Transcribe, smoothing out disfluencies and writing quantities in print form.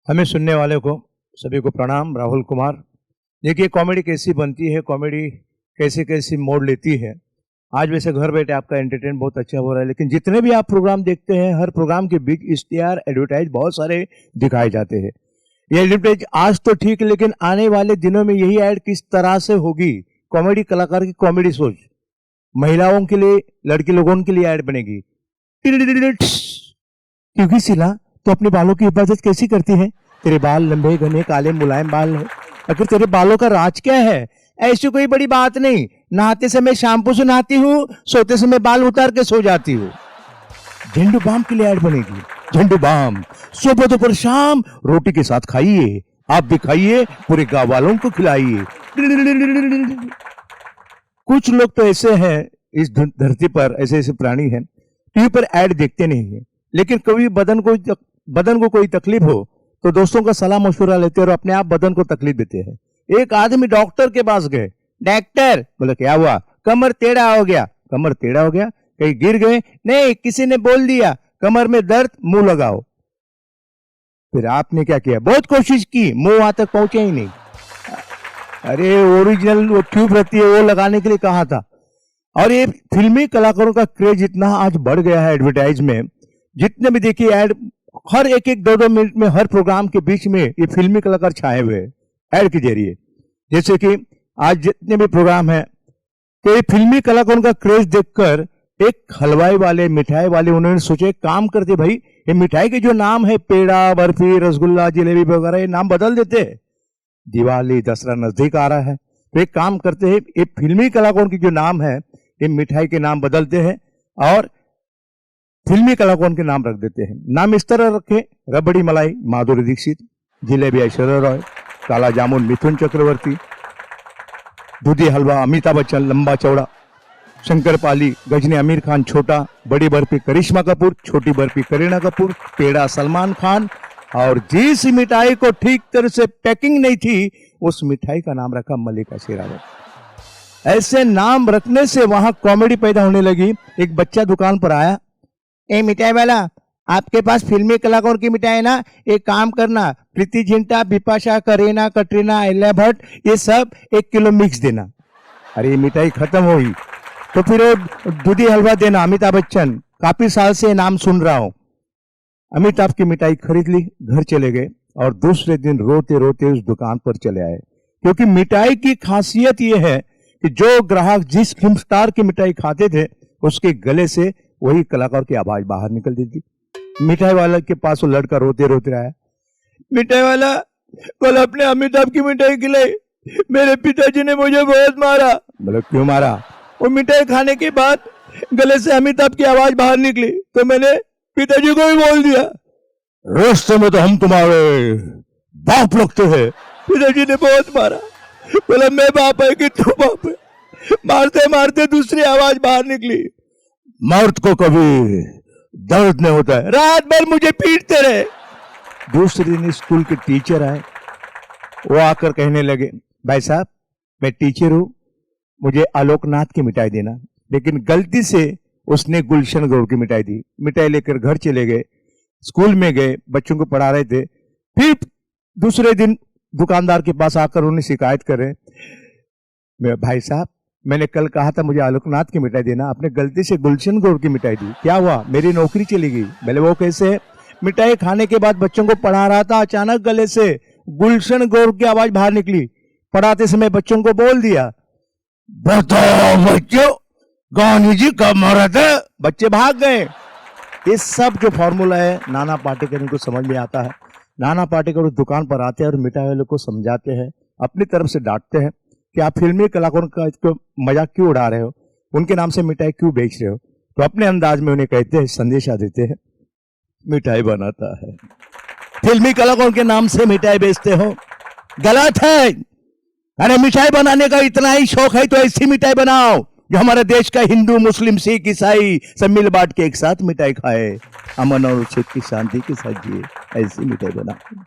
हमें सुनने वाले को सभी को प्रणाम। राहुल कुमार। देखिए, कॉमेडी कैसी बनती है, कॉमेडी कैसे कैसी मोड़ लेती है। आज वैसे घर बैठे आपका एंटरटेन बहुत अच्छा हो रहा है, लेकिन जितने भी आप प्रोग्राम देखते हैं, हर प्रोग्राम के बीच इश्तिहार, एडवर्टाइज बहुत सारे दिखाए जाते हैं। ये एडवर्टाइज आज तो ठीक है, लेकिन आने वाले दिनों में यही ऐड किस तरह से होगी। कॉमेडी कलाकार की कॉमेडी सोच, महिलाओं के लिए, लड़की लोगों के लिए ऐड बनेगी। क्योंकि सिला तो अपने बालों की हिफाजत कैसी करती है? तेरे बाल लंबे घने काले मुलायम बाल है। अगर तेरे बालों का राज क्या है? ऐसी कोई बड़ी बात नहीं। नहाते समय शैम्पू से नहाती हूँ, सोते समय बाल उतार के सो जाती हूँ। झंडू बाम के लिए ऐड बनेगी। झंडू बाम सुबह दोपहर शाम रोटी के साथ खाइए, आप भी खाइए, पूरे गांव वालों को खिलाइए। कुछ लोग तो ऐसे हैं इस धरती पर, ऐसे ऐसे प्राणी हैं, टीवी पर ऐड देखते नहीं है, लेकिन कभी बदन को कोई तकलीफ हो तो दोस्तों का सलाह मशवरा लेते हैं और अपने आप बदन को तकलीफ देते हैं। एक आदमी डॉक्टर के पास गए। डॉक्टर बोले क्या हुआ? कमर टेढ़ा हो गया। कमर टेढ़ा हो गया? कहीं गिर गए? नहीं, किसी ने बोल दिया कमर में दर्द, मुंह लगाओ। फिर आपने क्या किया? बहुत कोशिश की, मुंह वहां तक पहुंचे ही नहीं। अरे ओरिजिनल वो ट्यूब रहती है, वो लगाने के लिए कहा था। और ये फिल्मी कलाकारों का क्रेज इतना आज बढ़ गया है एडवर्टाइज में, जितने भी देखिए ऐड, हर एक दो दो मिनट में हर प्रोग्राम के बीच में ये फिल्मी कलाकार छाए हुए हैं ऐड के जरिए। जैसे कि आज जितने भी प्रोग्राम है, तो ये फिल्मी कलाकारों का क्रेज देखकर एक हलवाई वाले, मिठाई वाले, उन्होंने सोचे काम करते भाई, ये मिठाई के जो नाम है पेड़ा, बर्फी, रसगुल्ला, जलेबी वगैरह, ये नाम बदल देते हैं। दिवाली दशहरा नजदीक आ रहा है, तो एक काम करते हैं, ये फिल्मी कलाकारों की जो नाम है, ये मिठाई के नाम बदलते हैं और फिल्मी कलाकारों के नाम रख देते हैं। नाम इस तरह रखे, रबड़ी मलाई माधुरी दीक्षित, जिलेबी ऐश्वर्या रॉय, काला जामुन मिथुन चक्रवर्ती, दूधी हलवा अमिताभ बच्चन लंबा चौड़ा, शंकरपाली गजनी आमिर खान छोटा, बड़ी बर्फी करिश्मा कपूर, छोटी बर्फी करीना कपूर, पेड़ा सलमान खान। और जिस मिठाई को ठीक तरह से पैकिंग नहीं थी, उस मिठाई का नाम रखा मल्लिका शेरावत। ऐसे नाम रखने से वहां कॉमेडी पैदा होने लगी। एक बच्चा दुकान पर आया, ए मिठाई वाला, आपके पास फिल्मी कलाकारों की मिठाई है ना? एक काम करना, प्रीति जिंटा, बिपाशा, करीना, कटरीना, एलिया भट्ट, ये सब 1 किलो मिक्स देना। अरे ये मिठाई खत्म हुई तो फिर दूधी हलवा देना, अमिताभ बच्चन, काफी साल से नाम सुन रहा हूं। अमिताभ की मिठाई खरीद ली, घर चले गए और दूसरे दिन रोते रोते उस दुकान पर चले आए। क्योंकि मिठाई की खासियत यह है कि जो ग्राहक जिस फिल्म स्टार की मिठाई खाते थे, उसके गले से वही कलाकार की आवाज बाहर निकलती थी। मिठाई वाला के पास वो लड़का रोते रोते आया, मिठाई वाला, कल अपने अमिताभ की मिठाई खिलाई, मेरे पिताजी ने मुझे बहुत मारा। बोले क्यों मारा? वो मिठाई खाने के बाद गले से अमिताभ की आवाज बाहर निकली तो मैंने पिताजी को ही बोल दिया, रास्ते में तो हम तुम्हारे बाप लगते हैं। पिताजी ने बहुत मारा। बोला मैं बाप है कि तू बाप है? मारते मारते दूसरी आवाज बाहर निकली, मर्द को कभी दर्द नहीं होता है, रात भर मुझे पीटते रहे। दूसरे दिन स्कूल के टीचर आए, वो आकर कहने लगे, भाई साहब मैं टीचर हूं, मुझे आलोकनाथ की मिठाई देना। लेकिन गलती से उसने गुलशन गौर की मिठाई दी। मिठाई लेकर घर चले गए, स्कूल में गए, बच्चों को पढ़ा रहे थे। फिर दूसरे दिन दुकानदार के पास आकर उन्हें शिकायत करे, भाई साहब मैंने कल कहा था मुझे आलोकनाथ की मिठाई देना, आपने गलती से गुलशन गौर की मिठाई दी, क्या हुआ? मेरी नौकरी चली गई। बोले वो कैसे? मिठाई खाने के बाद बच्चों को पढ़ा रहा था, अचानक गले से गुलशन गौर की आवाज बाहर निकली। पढ़ाते समय बच्चों को बोल दिया, बताओ बच्चों गांधी जी कब मरा था? बच्चे भाग गए। ये सब जो फॉर्मूला है नाना पाटेकर इनको समझ में आता है। नाना पाटेकर उस दुकान पर आते हैं और मिठाई वालों को समझाते हैं, अपनी तरफ से डांटते हैं कि आप फिल्मी कलाकारों का इसको मजाक क्यों उड़ा रहे हो, उनके नाम से मिठाई क्यों बेच रहे हो। तो अपने अंदाज में उन्हें कहते हैं, संदेशा देते हैं, मिठाई बनाता है, फिल्मी कलाकारों के नाम से मिठाई बेचते हो, गलत है। अरे मिठाई बनाने का इतना ही शौक है तो ऐसी मिठाई बनाओ जो हमारे देश का हिंदू, मुस्लिम, सिख, ईसाई सब मिल बांट के एक साथ मिठाई खाए, अमन और सुख की शांति के साथ जिए, ऐसी मिठाई बनाओ।